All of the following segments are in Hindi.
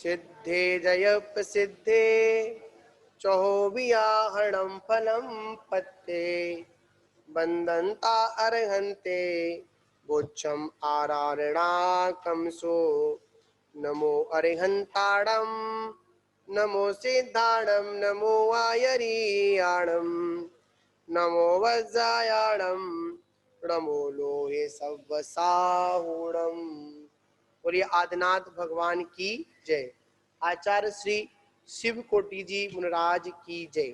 सिद्धे जय प्रसिद्धे चौबियाहरणं फलं पत्ते बंदंता अर्हन्ते बोच्छम आरारणाकंसो नमो अर्हन्ताणं नमो सिद्धाणं नमो आयरीयाणं नमो वज्रायाणं नमो लोहे सव्वसाहूणं। और ये आदिनाथ भगवान की जय। आचार्य श्री शिव कोटि जी मुनिराज की जय।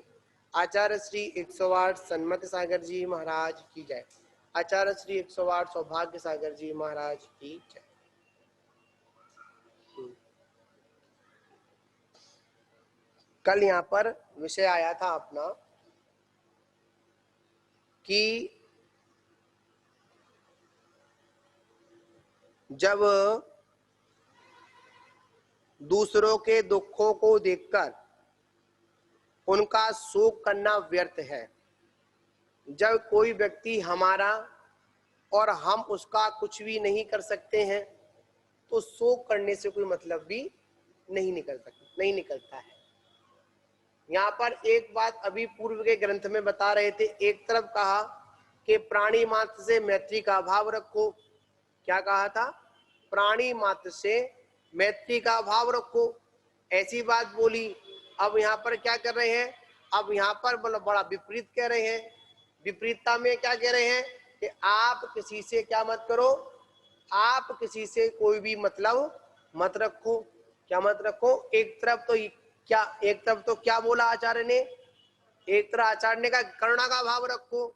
आचार्य श्री 108 सन्मत सागर जी महाराज की जय। आचार्य श्री 108 सौभाग्य सागर जी महाराज की जय। कल यहाँ पर विषय आया था अपना कि जब दूसरों के दुखों को देखकर उनका शोक करना व्यर्थ है। जब कोई व्यक्ति हमारा और हम उसका कुछ भी नहीं कर सकते हैं तो शोक करने से कोई मतलब भी नहीं निकलता है। यहाँ पर एक बात अभी पूर्व के ग्रंथ में बता रहे थे। एक तरफ कहा कि प्राणी मात्र से मैत्री का भाव रखो। क्या कहा था? प्राणी मात्र से मैत्री का भाव रखो, ऐसी बात बोली। अब यहाँ पर क्या कर रहे हैं? अब यहाँ पर बड़ा विपरीत कह रहे हैं। विपरीतता में क्या कह रहे हैं कि आप किसी से क्या मत करो, आप किसी से कोई भी मतलब मत रखो। क्या मत रखो? एक तरफ तो क्या बोला आचार्य ने? एक तरफ आचार्य ने कहा करुणा का भाव रखो,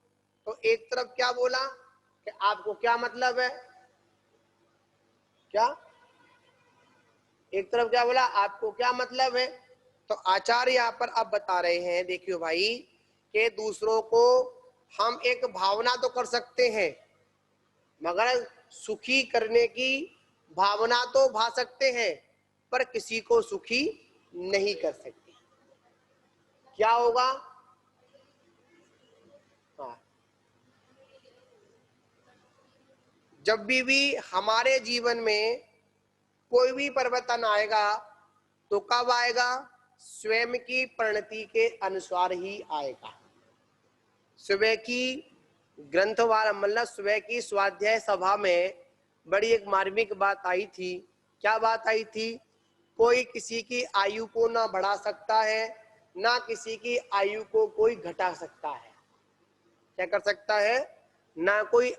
तो एक तरफ क्या बोला कि आपको क्या मतलब है? क्या एक तरफ क्या बोला? आपको क्या मतलब है? तो आचार्य यहाँ पर अब बता रहे हैं, देखियो भाई, कि दूसरों को हम एक भावना तो कर सकते हैं, मगर सुखी करने की भावना तो भा सकते हैं, पर किसी को सुखी नहीं कर सकते। क्या होगा? हाँ, जब भी हमारे जीवन में कोई भी परिवर्तन आएगा तो कब आएगा? स्वयं की परिणति के अनुसार ही आएगा। सुबह की ग्रंथवार मतलब सुबह की स्वाध्याय सभा में बड़ी एक मार्मिक बात आई थी। क्या बात आई थी? कोई किसी की आयु को ना बढ़ा सकता है, ना किसी की आयु को कोई घटा सकता है। क्या कर सकता है? ना कोई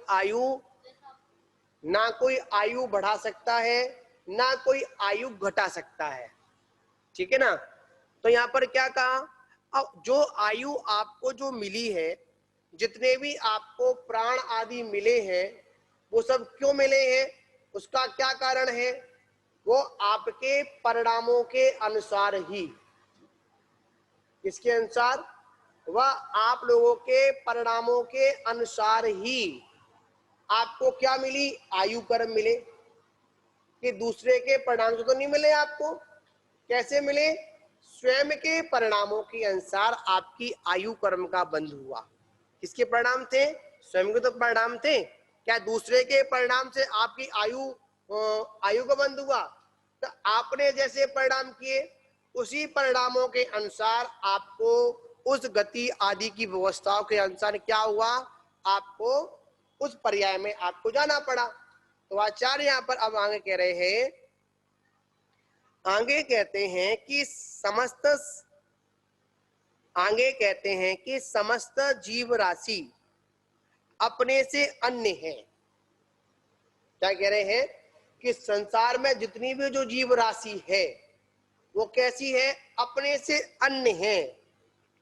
आयु बढ़ा सकता है, ना कोई आयु घटा सकता है। ठीक है ना? तो यहाँ पर क्या कहा? अब जो आयु आपको जो मिली है, जितने भी आपको प्राण आदि मिले हैं, वो सब क्यों मिले हैं? उसका क्या कारण है? वो आपके परिणामों के अनुसार ही। किसके अनुसार? वह आप लोगों के परिणामों के अनुसार ही आपको क्या मिली? आयु कर्म मिले। कि दूसरे के परिणाम से तो नहीं मिले आपको। कैसे मिले? स्वयं के परिणामों के अनुसार आपकी आयु कर्म का बंध हुआ। किसके परिणाम थे? स्वयं के तो परिणाम थे। क्या दूसरे के परिणाम से आपकी आयु का बंध हुआ? तो आपने जैसे परिणाम किए उसी परिणामों के अनुसार आपको उस गति आदि की व्यवस्थाओं के अनुसार क्या हुआ? आपको उस पर्याय में आपको जाना पड़ा। तो आचार्य यहाँ पर अब आगे कह रहे हैं, आगे कहते हैं कि समस्त जीव राशि अपने से अन्य है। क्या कह रहे हैं? कि संसार में जितनी भी जो जीव राशि है वो कैसी है? अपने से अन्य है।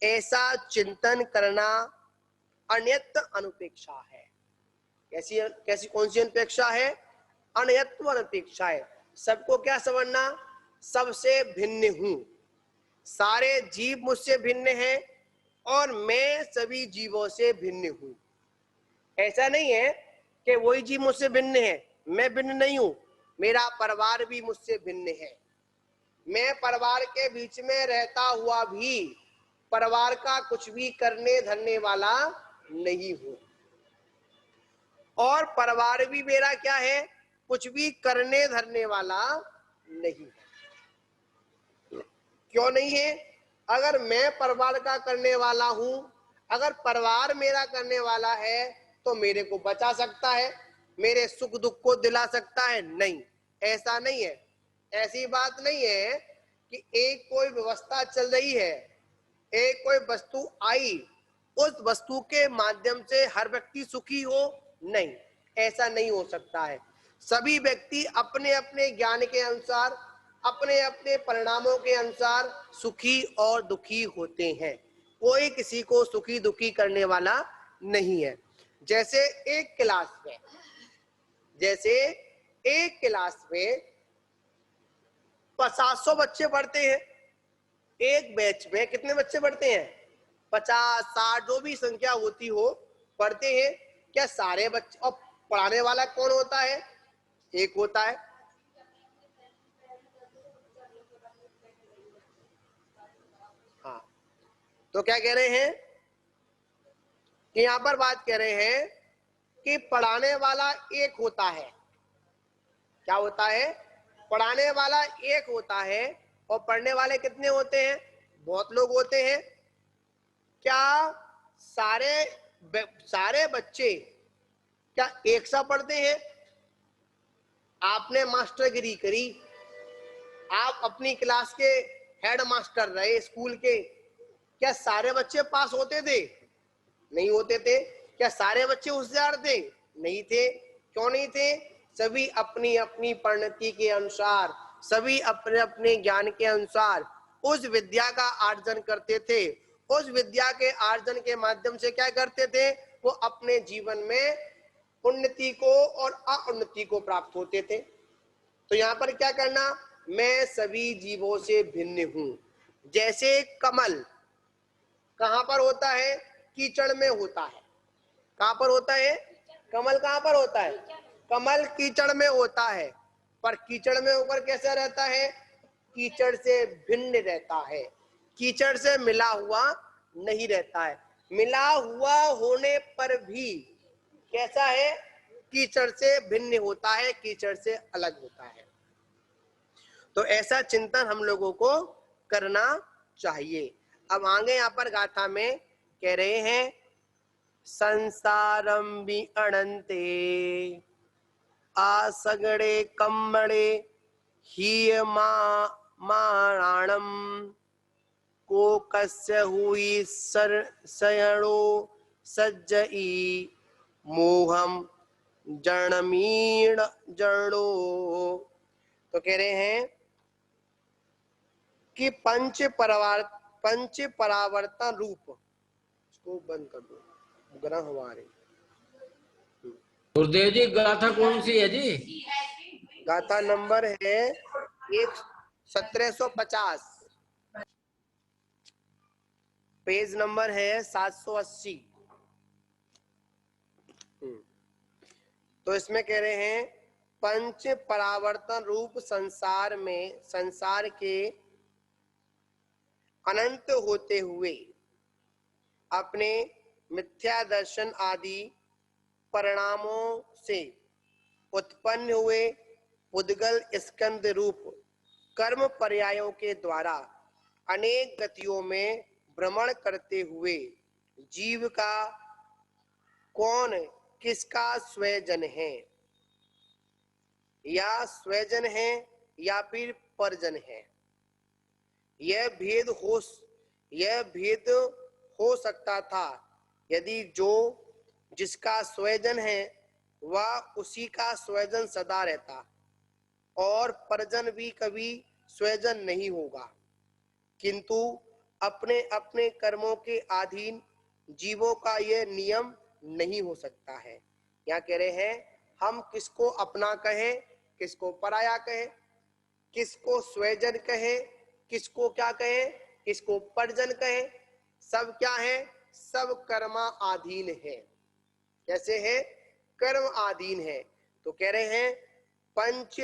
ऐसा चिंतन करना अन्यत्र अनुपेक्षा है। कैसी कैसी कौन सी अनुपेक्षा है? अन्यत्व अनुपेक्षा है। सबको क्या समझना? सबसे भिन्न हूं, सारे जीव मुझसे भिन्न हैं और मैं सभी जीवों से भिन्न हूं। ऐसा नहीं है कि वही जीव मुझसे भिन्न है, मैं भिन्न नहीं हूं। मेरा परिवार भी मुझसे भिन्न है। मैं परिवार के बीच में रहता हुआ भी परिवार का कुछ भी करने धरने वाला नहीं हूं, और परिवार भी मेरा क्या है? कुछ भी करने धरने वाला नहीं है। क्यों नहीं है? अगर मैं परिवार का करने वाला हूं, अगर परिवार मेरा करने वाला है तो मेरे को बचा सकता है, मेरे सुख दुख को दिला सकता है? नहीं, ऐसा नहीं है। ऐसी बात नहीं है कि एक कोई व्यवस्था चल रही है, एक कोई वस्तु आई, उस वस्तु के माध्यम से हर व्यक्ति सुखी हो, नहीं, ऐसा नहीं हो सकता है। सभी व्यक्ति अपने अपने ज्ञान के अनुसार, अपने अपने परिणामों के अनुसार सुखी और दुखी होते हैं। कोई किसी को सुखी दुखी करने वाला नहीं है। जैसे एक क्लास में, जैसे एक क्लास में 500 बच्चे पढ़ते हैं, एक बैच में कितने बच्चे पढ़ते हैं? 50, 60 जो भी संख्या होती हो, पढ़ते हैं। क्या सारे बच्चे, और पढ़ाने वाला कौन होता है? एक होता है। हाँ, तो क्या कह रहे हैं कि यहां पर बात कह रहे हैं कि पढ़ाने वाला एक होता है। क्या होता है? पढ़ाने वाला एक होता है, और पढ़ने वाले कितने होते हैं? बहुत लोग होते हैं। क्या सारे बच्चे क्या एक सा पढ़ते हैं? आपने मास्टरगिरी करी, आप अपनी क्लास के हेड मास्टर रहे स्कूल के, क्या सारे बच्चे पास होते थे? नहीं होते थे। क्या सारे बच्चे होशियार थे? नहीं थे। क्यों नहीं थे? सभी अपनी अपनी परिणति के अनुसार, सभी अपने अपने ज्ञान के अनुसार उस विद्या का आर्जन करते थे। उस विद्या के आर्जन के माध्यम से क्या करते थे? वो अपने जीवन में उन्नति को और अउन्नति को प्राप्त होते थे। तो यहाँ पर क्या करना? मैं सभी जीवों से भिन्न हूं। जैसे कमल कहां पर होता है? कीचड़ में होता है। कहां पर होता है? कमल कहां पर होता है? कमल कीचड़ में होता है, पर कीचड़ में होकर कैसा रहता है? कीचड़ से भिन्न रहता है, कीचड़ से मिला हुआ नहीं रहता है। मिला हुआ होने पर भी कैसा है? कीचड़ से भिन्न होता है, कीचड़ से अलग होता है। तो ऐसा चिंतन हम लोगों को करना चाहिए। अब आगे यहाँ पर गाथा में कह रहे हैं, संसारम भी अनंते आसगड़े कम्मड़े ही माणम को कस्य हुई सयणो सज्जई मोहम जड़मीण जड़ो। तो कह रहे हैं कि पंच परावर्तन रूप, इसको बंद कर दो, ग्रह हमारे। गुरुदेव जी गाथा कौन सी है जी? गाथा नंबर है 1750, पेज नंबर है 780। तो इसमें कह रहे हैं, पंच परावर्तन रूप संसार में, संसार के अनंत होते हुए अपने मिथ्या दर्शन आदि परिणामों से उत्पन्न हुए उद्गल स्कंद रूप कर्म पर्यायों के द्वारा अनेक गतियों में भ्रमण करते हुए जीव का कौन किसका स्वजन है, या स्वजन है या फिर परजन है, यह भेद हो सकता था यदि जो जिसका स्वजन है वह उसी का स्वजन सदा रहता, और परजन भी कभी स्वजन नहीं होगा। किंतु अपने अपने कर्मों के अधीन जीवों का यह नियम नहीं हो सकता है। यहाँ कह रहे हैं, हम किसको अपना कहें, किसको पराया कहें, किसको स्वजन कहें, किसको क्या कहें, किसको परजन कहें, सब क्या है? सब कर्माधीन है। कैसे है? कर्म अधीन है। तो कह रहे हैं, पंच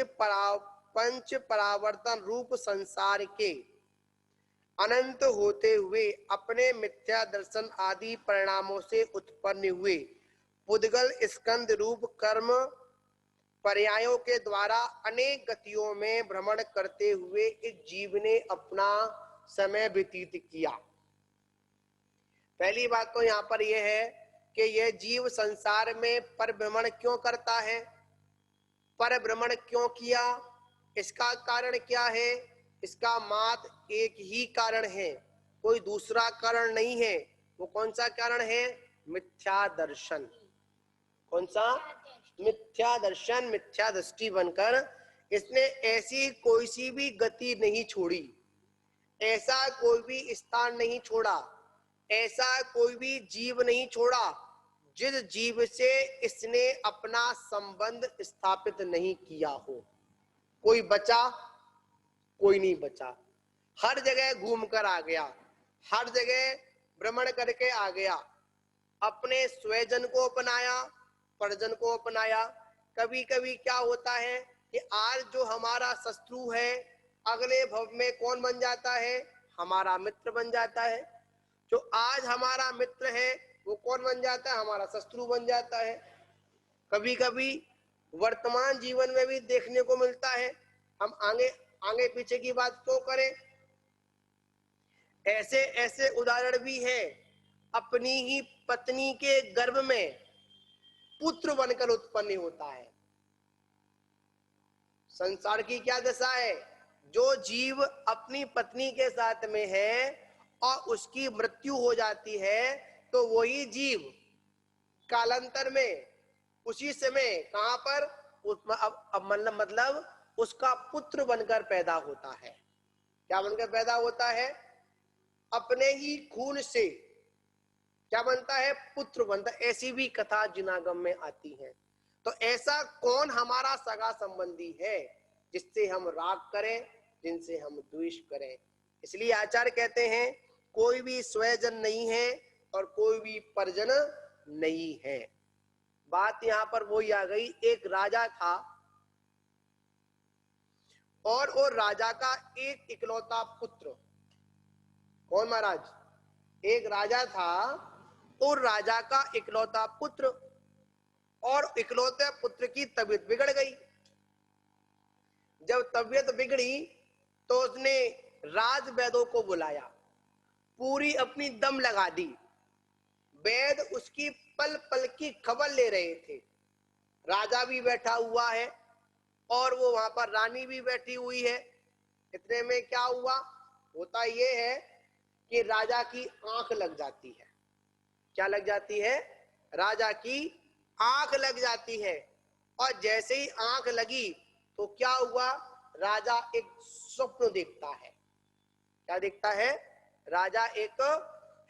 परावर्तन रूप संसार के अनंत होते हुए अपने मिथ्या दर्शन आदि परिणामों से उत्पन्न हुए पुद्गल स्कंद रूप कर्म पर्यायों के द्वारा अनेक गतियों में भ्रमण करते हुए इस जीव ने अपना समय व्यतीत किया। पहली बात तो यहाँ पर यह है कि यह जीव संसार में परिभ्रमण क्यों करता है, परिभ्रमण क्यों किया, इसका कारण क्या है। इसका मात्र एक ही कारण है, कोई दूसरा कारण नहीं है। वो कौन सा कारण है? मिथ्या दर्शन। कौन सा? मिथ्या दर्शन, मिथ्या दृष्टि बनकर इसने ऐसी कोई सी भी गति नहीं छोड़ी, ऐसा कोई भी स्थान नहीं छोड़ा, ऐसा कोई भी जीव नहीं छोड़ा जिस जीव से इसने अपना संबंध स्थापित नहीं किया हो। कोई बचा? कोई नहीं बचा। हर जगह घूम कर आ गया, हर जगह भ्रमण करके आ गया, अपने स्वजन को अपनाया, परिजन को अपनाया। कभी कभी क्या होता है कि आज जो हमारा शत्रु है, अगले भव में कौन बन जाता है? हमारा मित्र बन जाता है। जो आज हमारा मित्र है वो कौन बन जाता है? हमारा शत्रु बन जाता है। कभी कभी वर्तमान जीवन में भी देखने को मिलता है। हम आगे आगे पीछे की बात क्यों करें, ऐसे ऐसे उदाहरण भी हैं। अपनी ही पत्नी के गर्भ में पुत्र बनकर उत्पन्न होता है। संसार की क्या दशा है? जो जीव अपनी पत्नी के साथ में है और उसकी मृत्यु हो जाती है, तो वही जीव कालांतर में उसी समय कहां पर अब मतलब उसका पुत्र बनकर पैदा होता है। क्या बनकर पैदा होता है? अपने ही खून से क्या बनता है? पुत्र बनता है। ऐसी भी कथा जिनागम में आती है। तो ऐसा कौन हमारा सगा संबंधी है जिससे हम राग करें, जिनसे हम द्वेष करें? इसलिए आचार्य कहते हैं कोई भी स्वजन नहीं है और कोई भी परिजन नहीं है। बात यहां पर वही आ गई, एक राजा था और वो राजा का एक इकलौता पुत्र। कौन महाराज? एक राजा था और राजा का इकलौता पुत्र, और इकलौते पुत्र की तबीयत बिगड़ गई। जब तबीयत बिगड़ी तो उसने राज वैदों को बुलाया, पूरी अपनी दम लगा दी। वैद उसकी पल पल की खबर ले रहे थे। राजा भी बैठा हुआ है और वो वहां पर रानी भी बैठी हुई है। इतने में क्या हुआ? होता ये है कि राजा की आंख लग जाती है। क्या लग जाती है? राजा की आंख लग जाती है। और जैसे ही आंख लगी तो क्या हुआ? राजा एक स्वप्न देखता है। क्या देखता है? राजा एक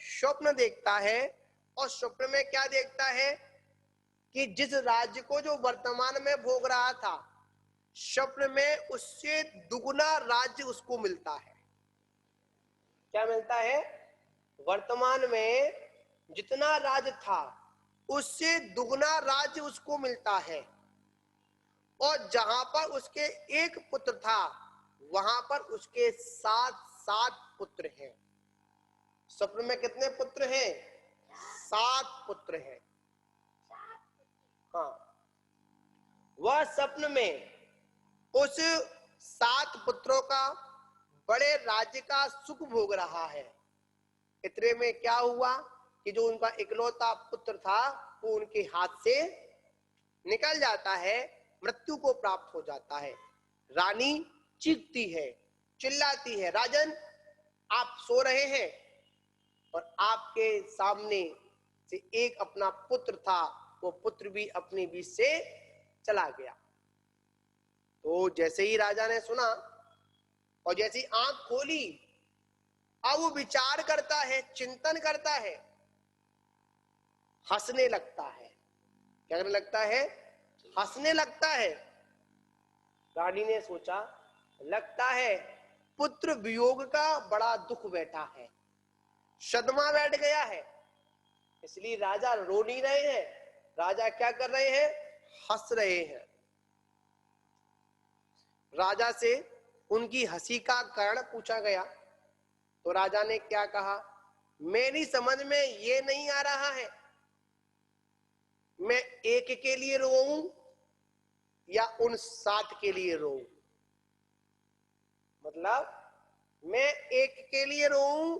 स्वप्न देखता है। और स्वप्न में क्या देखता है कि जिस राज्य को जो वर्तमान में भोग रहा था, स्वप्न में उससे दुगुना राज्य उसको मिलता है। क्या मिलता है? वर्तमान में जितना राज्य था उससे दुगना राज्य उसको मिलता है। और जहां पर उसके एक पुत्र था वहां पर उसके 7 पुत्र हैं। स्वप्न में कितने पुत्र हैं? 7 पुत्र हैं। हाँ, वह स्वप्न में उस 7 पुत्रों का बड़े राज्य का सुख भोग रहा है। इतने में क्या हुआ कि जो उनका इकलौता पुत्र था वो उनके हाथ से निकल जाता है, मृत्यु को प्राप्त हो जाता है। रानी चीखती है, चिल्लाती है, राजन आप सो रहे हैं और आपके सामने से एक अपना पुत्र था, वो पुत्र भी अपने बीच से चला गया। तो जैसे ही राजा ने सुना और जैसी आंख खोली, अब वो विचार करता है, चिंतन करता है, हंसने लगता है। क्या करने लगता है? हंसने लगता है। रानी ने सोचा लगता है पुत्र वियोग का बड़ा दुख बैठा है, सदमा बैठ गया है। इसलिए राजा रो नहीं रहे हैं, राजा क्या कर रहे हैं? हंस रहे हैं। राजा से उनकी हंसी का कारण पूछा गया तो राजा ने क्या कहा? मेरी समझ में ये नहीं आ रहा है मैं एक के लिए रोऊं या उन 7 के लिए रोऊं। मतलब मैं एक के लिए रोऊं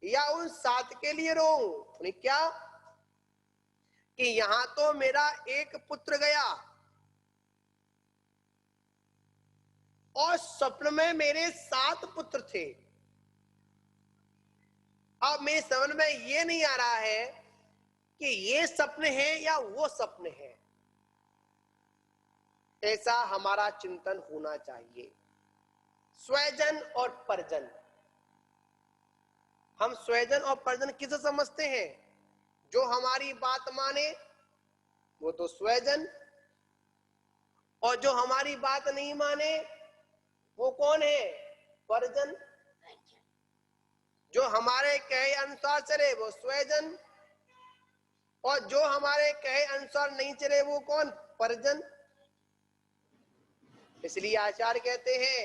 या उन 7 के लिए रोऊं? क्या कि यहां तो मेरा एक पुत्र गया और स्वप्न में मेरे 7 पुत्र थे। अब मेरे समझ में ये नहीं आ रहा है कि ये सपने हैं या वो सपने हैं। ऐसा हमारा चिंतन होना चाहिए। स्वजन और परजन, हम स्वजन और परजन किसे समझते हैं? जो हमारी बात माने वो तो स्वजन, और जो हमारी बात नहीं माने वो कौन है? परजन। जो हमारे कहे अनुसार चले वो स्वजन, और जो हमारे कहे अनुसार नहीं चले वो कौन? परजन। इसलिए आचार्य कहते हैं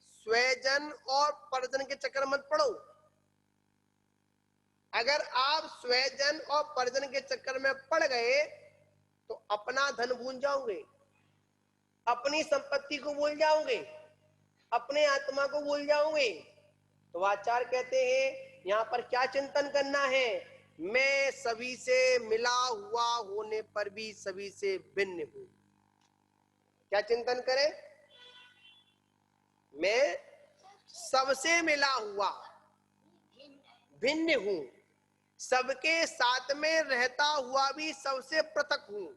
स्वजन और परजन के चक्कर मत पड़ो। अगर आप स्वजन और परजन के चक्कर में पड़ गए तो अपना धन भूल जाओगे, अपनी संपत्ति को भूल जाओगे, अपने आत्मा को भूल जाओगे। तो आचार्य कहते हैं यहाँ पर क्या चिंतन करना है? मैं सभी से मिला हुआ होने पर भी सभी से भिन्न हूं। क्या चिंतन करें? मैं सबसे मिला हुआ भिन्न हूं, सबके साथ में रहता हुआ भी सबसे पृथक हूं।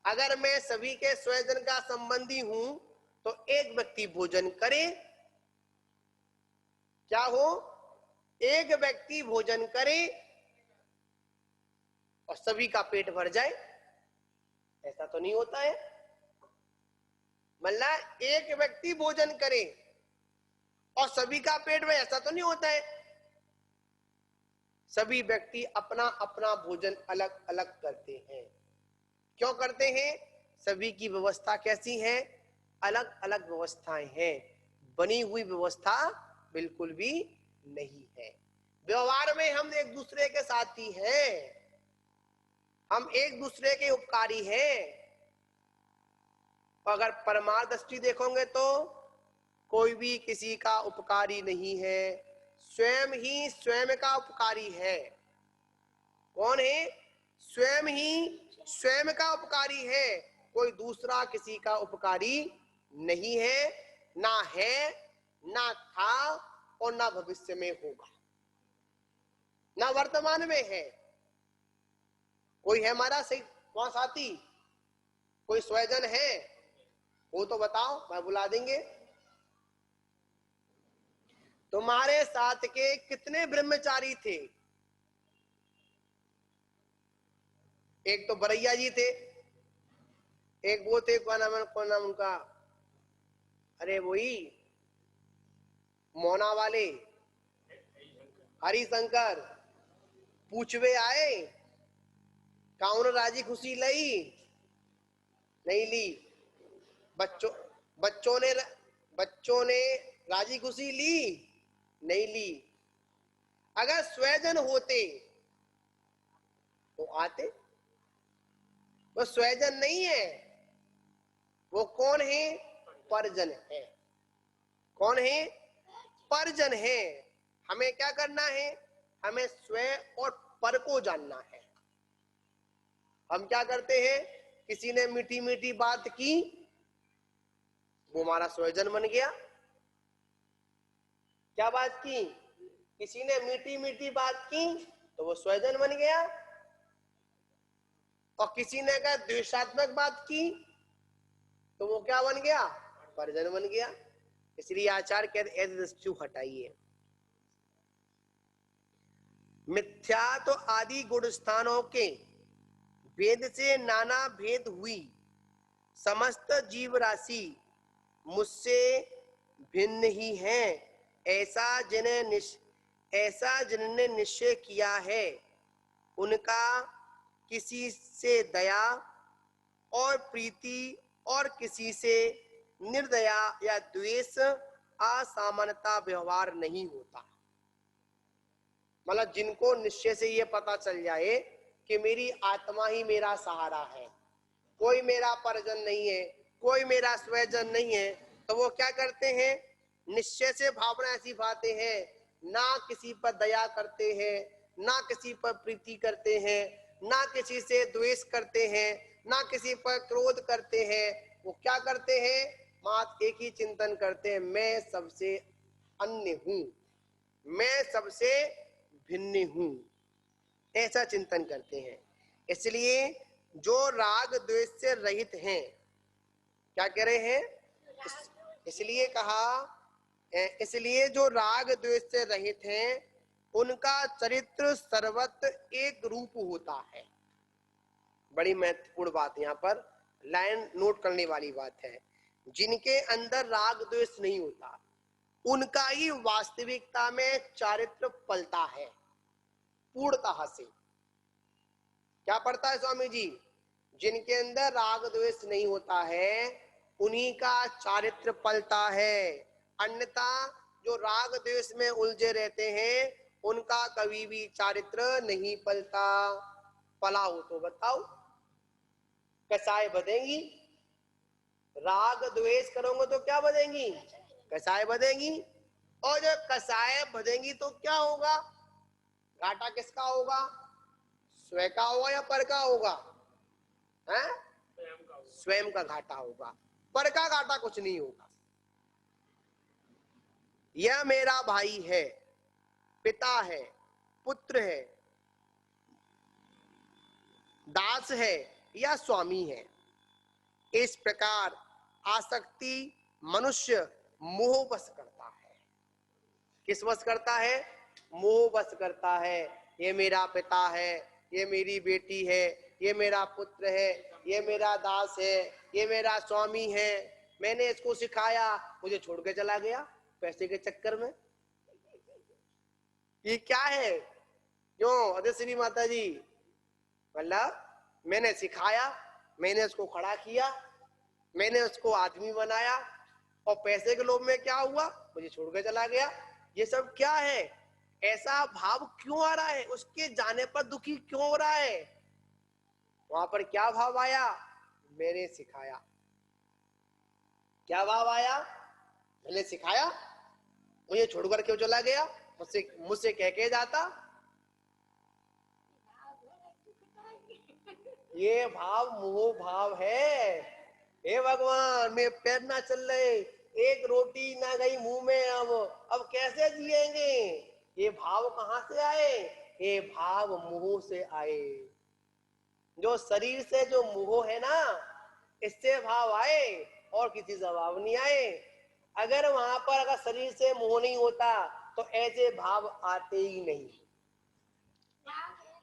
अगर मैं सभी के स्वजन का संबंधी हूं तो एक व्यक्ति भोजन करे, क्या हो? एक व्यक्ति भोजन करे और सभी का पेट भर जाए, ऐसा तो नहीं होता है। मतलब एक व्यक्ति भोजन करे और सभी का पेट भरे, ऐसा तो नहीं होता है। सभी व्यक्ति अपना अपना भोजन अलग अलग करते हैं। क्यों करते हैं? सभी की व्यवस्था कैसी है? अलग अलग व्यवस्थाएं हैं, बनी हुई व्यवस्था बिल्कुल भी नहीं है। व्यवहार में हम एक दूसरे के साथी हैं, हम एक दूसरे के उपकारी हैं। अगर परमार्थ दृष्टि देखोगे तो कोई भी किसी का उपकारी नहीं है, स्वयं ही स्वयं का उपकारी है। कौन है? स्वयं ही स्वयं का उपकारी है, कोई दूसरा किसी का उपकारी नहीं है, ना है, ना था और ना भविष्य में होगा, ना वर्तमान में है। कोई है हमारा सही वहां साथी? कोई स्वजन है? वो तो बताओ, मैं बुला देंगे। तुम्हारे साथ के कितने ब्रह्मचारी थे? एक तो बरैया जी थे, एक वो थे, कौन नाम उनका? अरे वही मोना वाले, हरिशंकर। पूछवे आए, काउन राजी खुशी लई? नहीं ली। बच्चों बच्चों ने राजी खुशी ली? नहीं ली। अगर स्वजन होते तो आते, वो स्वजन नहीं है। वो कौन है? परजन है। कौन है? परजन है। हमें क्या करना है? हमें स्वयं और पर को जानना है। हम क्या करते हैं? किसी ने मीठी मीठी बात की, वो हमारा स्वजन बन गया। क्या बात की? किसी ने मीठी मीठी बात की तो वो स्वजन बन गया, और किसी ने अगर द्वेषात्मक बात की तो वो क्या बन गया? परजन बन गया। इसलिए आचार्य कहते ऐसे दृष्टि हटाइए। मिथ्या तो आदि गुण स्थानों के भेद से नाना भेद हुई, समस्त जीव राशि मुझसे भिन्न ही है। ऐसा जिन्होंने निश्चय किया है, उनका किसी से दया और प्रीति और किसी से निर्दया या द्वेष असामान्यता व्यवहार नहीं होता। मतलब जिनको निश्चय से ये पता चल जाए कि मेरी आत्मा ही मेरा सहारा है, कोई मेरा परिजन नहीं है, कोई मेरा स्वजन नहीं है, तो वो क्या करते हैं? निश्चय से भावना ऐसी पाते हैं, ना किसी पर दया करते हैं, ना किसी पर प्रीति करते हैं, ना किसी से द्वेष करते हैं, ना किसी पर क्रोध करते हैं। वो क्या करते हैं? मात्र एक ही चिंतन करते हैं, मैं सबसे अन्य हूं, मैं सबसे भिन्न हूं, ऐसा चिंतन करते हैं। इसलिए जो राग द्वेष से रहित हैं, क्या कह रहे हैं? इसलिए कहा, इसलिए जो राग द्वेष से रहित हैं उनका चरित्र सर्वत्र एक रूप होता है। बड़ी महत्वपूर्ण बात यहाँ पर लाइन नोट करने वाली बात है। जिनके अंदर राग द्वेष नहीं होता उनका ही वास्तविकता में चारित्र पलता है पूर्णतः से। क्या पड़ता है स्वामी जी? जिनके अंदर राग द्वेष नहीं होता है उन्हीं का चारित्र पलता है, अन्यथा जो राग द्वेष में उलझे रहते हैं उनका कभी भी चारित्र नहीं पलता। पला हो तो बताओ, कसाय बधेंगी? राग द्वेष करोगे तो क्या बधेंगी? कसाय बधेंगी। और जब कसाय बधेंगी तो क्या होगा? घाटा किसका होगा? स्वयं का होगा या पर का होगा? है? स्वयं का घाटा होगा, पर का घाटा कुछ नहीं होगा। यह मेरा भाई है, पिता है, पुत्र है, दास है या स्वामी है। इस प्रकार आसक्ति मनुष्य मोह वश करता है। किस वश करता है? मोह वश करता है। ये मेरा पिता है, ये मेरी बेटी है, ये मेरा पुत्र है, ये मेरा दास है, ये मेरा स्वामी है, मैंने इसको सिखाया, मुझे छोड़ के चला गया पैसे के चक्कर में। ये क्या है? क्यों अदश्री माता जी? मतलब मैंने सिखाया, मैंने उसको खड़ा किया, मैंने उसको आदमी बनाया, और पैसे के लोभ में क्या हुआ? मुझे छोड़ के चला गया। ये सब क्या है? ऐसा भाव क्यों आ रहा है? उसके जाने पर दुखी क्यों हो रहा है? वहां पर क्या भाव आया? मैंने सिखाया। क्या भाव आया? मैंने सिखाया, मुझे छोड़कर क्यों चला गया? मुझसे कह के जाता। ये भाव मोह भाव है। हे भगवान, मेरे पैर ना चल रहे, एक रोटी ना गई मुंह में, अब कैसे जिएंगे? ये भाव कहां से आए? ये भाव मोह से आए। जो शरीर से जो मोह है ना, इससे भाव आए और किसी से भाव नहीं आए। अगर वहां पर अगर शरीर से मोह नहीं होता तो ऐसे भाव आते ही नहीं।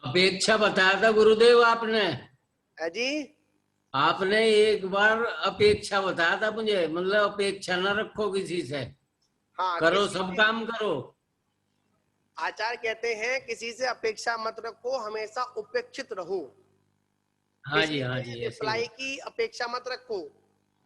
अपेक्षा बताया था गुरुदेव आपने। जी आपने एक बार अपेक्षा बताया था मुझे, मतलब अपेक्षा न रखो किसी से, हाँ, करो किसी सब से काम करो। आचार्य कहते हैं किसी से अपेक्षा मत रखो, हमेशा उपेक्षित रहो। हाँ किसी जी, हाँ से जी, ऐसे ही। रिप्लाई की अपेक्षा मत रखो।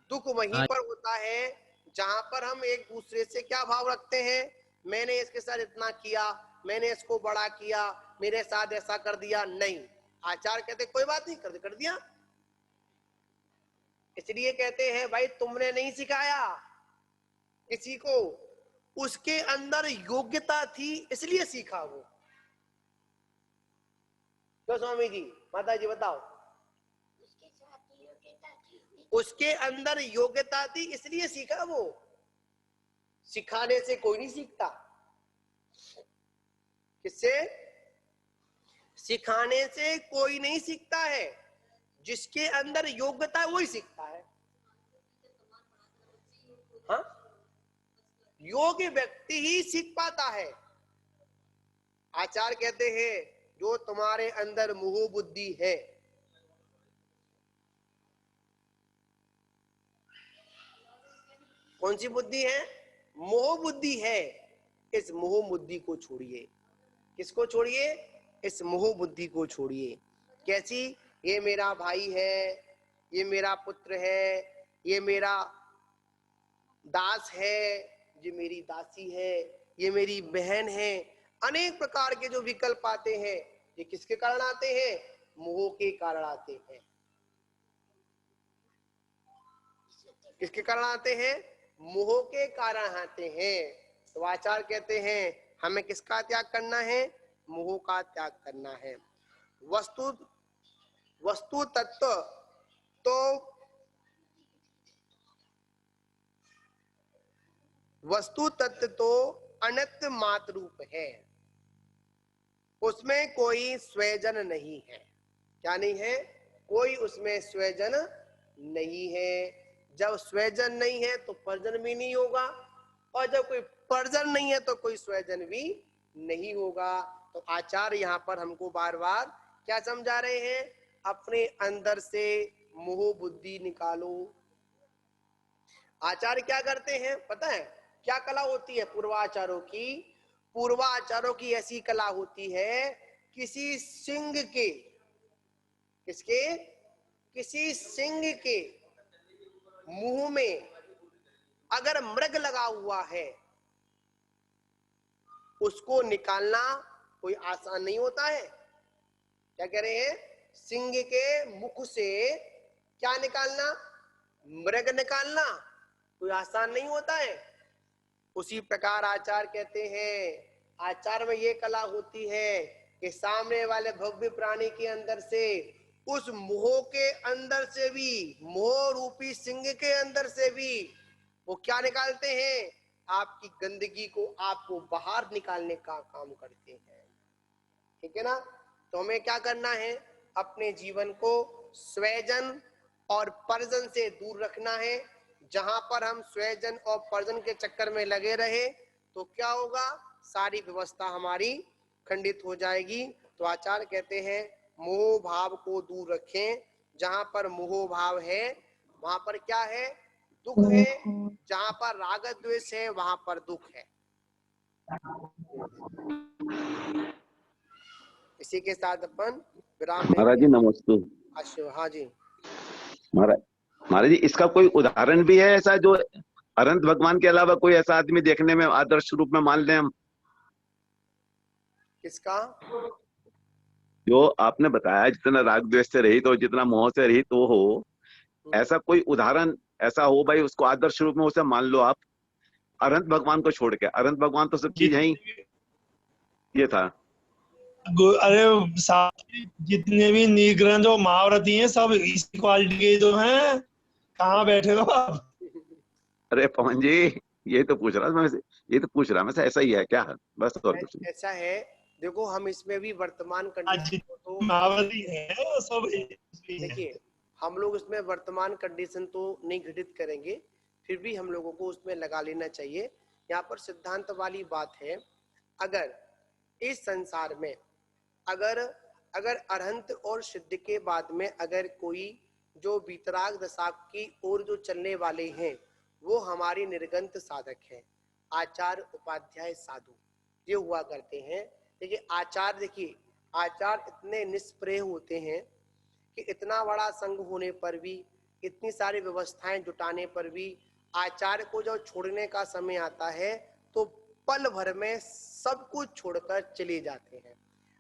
दुख वहीं हाँ पर होता है जहां पर हम एक दूसरे से क्या भाव रखते हैं? मैंने इसके साथ इतना किया, मैंने इसको बड़ा किया, मेरे साथ ऐसा कर दिया। नहीं, आचार्य कहते कोई बात नहीं, कर दिया। इसलिए कहते हैं भाई तुमने नहीं सिखाया किसी को, उसके अंदर योग्यता थी इसलिए सीखा वो। तो स्वामी जी, माता जी बताओ, उसके अंदर योग्यता थी इसलिए सीखा वो। सिखाने से कोई नहीं सीखता। किससे? सिखाने से कोई नहीं सीखता है, जिसके अंदर योग्यता है वही सीखता है। हाँ, योग्य व्यक्ति ही सीख पाता है। आचार्य कहते हैं जो तुम्हारे अंदर मोह बुद्धि है, कौन सी बुद्धि है? मोह बुद्धि है। इस मोह बुद्धि को छोड़िए। किसको छोड़िए? इस मोह बुद्धि को छोड़िए। कैसी? ये मेरा भाई है, ये मेरा पुत्र है, ये मेरा दास है, ये मेरी दासी है, ये मेरी बहन है। अनेक प्रकार के जो विकल्प आते हैं, ये किसके कारण आते हैं? मोह के कारण आते हैं। किसके कारण आते हैं? मोह के कारण आते हैं। तो आचार्य कहते हैं हमें किसका त्याग करना है? मोह का त्याग करना है। वस्तु वस्तु तत्व तो वस्तु तत्व तो अनित्य मात्र रूप है, उसमें कोई स्वजन नहीं है। क्या नहीं है? कोई उसमें स्वजन नहीं है। जब स्वजन नहीं है तो पर्जन भी नहीं होगा, और जब कोई पर्जन नहीं है तो कोई स्वजन भी नहीं होगा। तो आचार्य यहाँ पर हमको बार बार क्या समझा रहे हैं? अपने अंदर से मोह बुद्धि निकालो। आचार्य क्या करते हैं पता है? क्या कला होती है पूर्वाचार्यों की? पूर्वाचार्यों की ऐसी कला होती है, किसी सिंह के, किसके? किसी सिंह के मुंह में अगर मृग लगा हुआ है, उसको निकालना कोई आसान नहीं होता है। क्या कह रहे हैं? सिंह के मुख से क्या निकालना? मृग निकालना कोई आसान नहीं होता है। उसी प्रकार आचार्य कहते हैं, आचार्य में ये कला होती है कि सामने वाले भव्य प्राणी के अंदर से, उस मोह के अंदर से भी, मोह रूपी सिंह के अंदर से भी वो क्या निकालते हैं? आपकी गंदगी को, आपको बाहर निकालने का काम करते हैं। ठीक है ना? तो हमें क्या करना है? अपने जीवन को स्वजन और पर्जन से दूर रखना है। जहां पर हम स्वजन और पर्जन के चक्कर में लगे रहे तो क्या होगा? सारी व्यवस्था हमारी खंडित हो जाएगी। तो आचार्य कहते हैं मोह भाव को दूर रखें। जहां पर मोह भाव है वहां पर क्या है? दुख है। जहां पर राग द्वेष है वहां पर दुख है। इसी के साथ अपन विराम महाराज लेंगे। जी नमस्ते। हाँ जी महाराज महाराज जी, इसका कोई उदाहरण भी है ऐसा जो अनंत भगवान के अलावा कोई ऐसा आदमी देखने में आदर्श रूप में मान लें हम? किसका? जो आपने बताया जितना राग द्वेष से रहित और जितना मोह से रहित वो हो, ऐसा कोई उदाहरण ऐसा हो भाई, उसको आदर्श रूप में उसे मान लो आप, अनंत भगवान को छोड़ के। अनंत भगवान तो सब चीज है ही। ये था। अरे साथ जितने भी निग्रंथ और महाव्रती हैं सब इसी क्वालिटी के जो हैं। कहाँ बैठे हो आप? अरे पवन जी, ये तो पूछ रहा मैं वैसे, ये तो पूछ रहा मैं से ऐसा ही है क्या? बस और कुछ नहीं। ऐसा है, देखो हम इसमें भी वर्तमान कंडीशन को जितने तो महाव्रती हैं वो सब इसमें हैं। देखिए, हम लोग इसमें वर्तमान कंडीशन तो नहीं घटित करेंगे, फिर भी हम लोगों को उसमें लगा लेना चाहिए। यहाँ पर सिद्धांत वाली बात है, अगर इस संसार में अगर अगर अरहंत और सिद्ध के बाद में अगर कोई जो वितराग दशा की ओर जो चलने वाले हैं वो हमारी निर्गंत साधक हैं, आचार्य उपाध्याय साधु ये हुआ करते हैं। देखिए आचार्य, देखिए आचार्य इतने निष्प्रेय होते हैं कि इतना बड़ा संघ होने पर भी, इतनी सारी व्यवस्थाएं जुटाने पर भी आचार्य को जब छोड़ने का समय आता है तो पल भर में सब कुछ छोड़कर चले जाते हैं।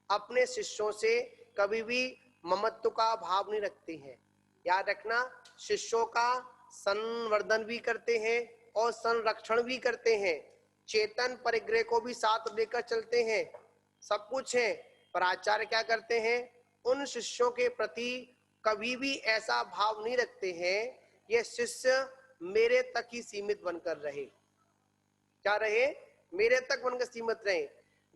अपने शिष्यों से कभी भी ममत्व का भाव नहीं रखते हैं। याद रखना, शिष्यों का संवर्धन भी करते हैं और संरक्षण भी करते हैं, चेतन परिग्रह को भी साथ लेकर चलते हैं, सब कुछ है। पर आचार्य क्या करते हैं? उन शिष्यों के प्रति कभी भी ऐसा भाव नहीं रखते हैं ये शिष्य मेरे तक ही सीमित बनकर रहे। क्या रहे? मेरे तक बनकर सीमित रहे।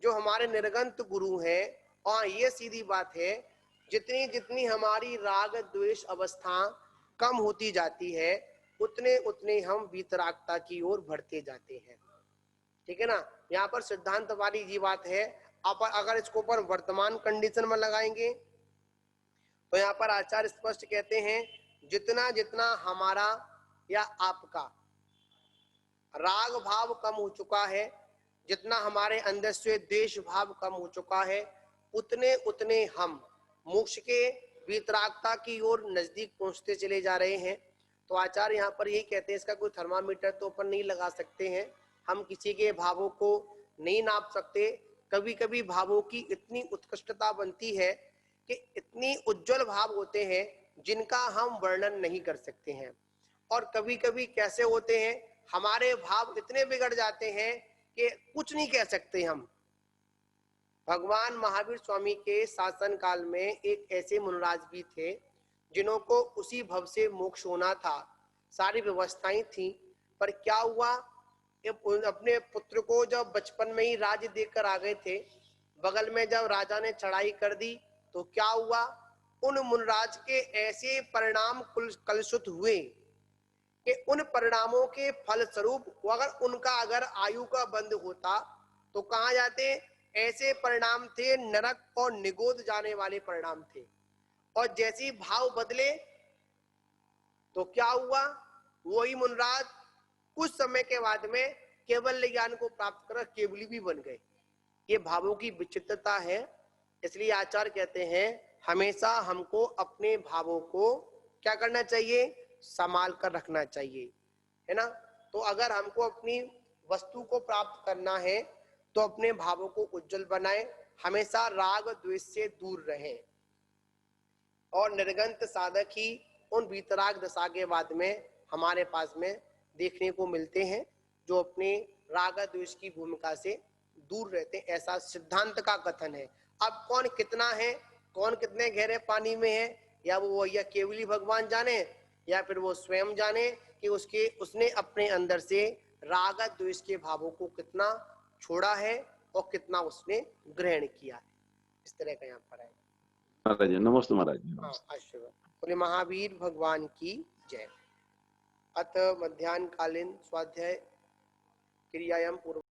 जो हमारे निर्गंत गुरु हैं, और ये सीधी बात है, जितनी जितनी हमारी राग द्वेष अवस्था कम होती जाती है उतने उतने हम वीतरागता की ओर बढ़ते जाते हैं। ठीक है ना? यहाँ पर सिद्धांत वाली जी बात है। आप अगर इसको पर वर्तमान कंडीशन में लगाएंगे तो यहाँ पर आचार्य स्पष्ट कहते हैं, जितना जितना हमारा या आपका राग भाव कम हो चुका है, जितना हमारे अंदर से द्वेष भाव कम हो चुका है, उतने उतने हम मोक्ष के वितरागता की ओर नजदीक पहुंचते चले जा रहे हैं। तो आचार्य यहाँ पर यही कहते हैं, इसका कोई थर्मामीटर तो अपन नहीं लगा सकते हैं, हम किसी के भावों को नहीं नाप सकते। कभी कभी भावों की इतनी उत्कृष्टता बनती है कि इतनी उज्जवल भाव होते हैं जिनका हम वर्णन नहीं कर सकते हैं। और कभी कभी कैसे होते हैं हमारे भाव इतने बिगड़ जाते हैं कि कुछ नहीं कह सकते हम। भगवान महावीर स्वामी के शासन काल में एक ऐसे मुनिराज भी थे जिन्हों को उसी भव से मोक्ष होना था, सारी व्यवस्थाएं थी, पर क्या हुआ, अपने पुत्र को जब बचपन में ही राज्य देकर आ गए थे, बगल में जब राजा ने चढ़ाई कर दी तो क्या हुआ, उन मुनिराज के ऐसे परिणाम कलुषित हुए कि उन परिणामों के फल स्वरूप अगर आयु का बंद होता तो कहाँ जाते, ऐसे परिणाम थे, नरक और निगोद जाने वाले परिणाम थे। और जैसे ही भाव बदले तो क्या हुआ, वही मुनिराज कुछ समय के बाद में केवल ज्ञान को प्राप्त कर केवली भी बन गए। ये भावों की विचित्रता है। इसलिए आचार्य कहते हैं हमेशा हमको अपने भावों को क्या करना चाहिए, संभाल कर रखना चाहिए, है ना। तो अगर हमको अपनी वस्तु को प्राप्त करना है तो अपने भावों को उज्जवल बनाएं, हमेशा राग द्वेष से दूर रहें। और निर्गंत साधक ही उन भीतराग दशा के बाद में हमारे पास में देखने को मिलते हैं जो अपने राग द्वेष की भूमिका से दूर रहते हैं, ऐसा सिद्धांत का कथन है। अब कौन कितना है, कौन कितने गहरे पानी में है, या वो या केवली भगवान जाने या फिर वो स्वयं जाने कि उसने अपने अंदर से राग द्वेष के भावों को कितना छोड़ा है और कितना उसने ग्रहण किया है। इस तरह का यहाँ पर है। महाराज जी नमस्ते। महाराज जी हाँ, आशीर्वाद। बोले महावीर भगवान की जय। अत मध्याह्न कालीन स्वाध्याय क्रियायाम पूर्व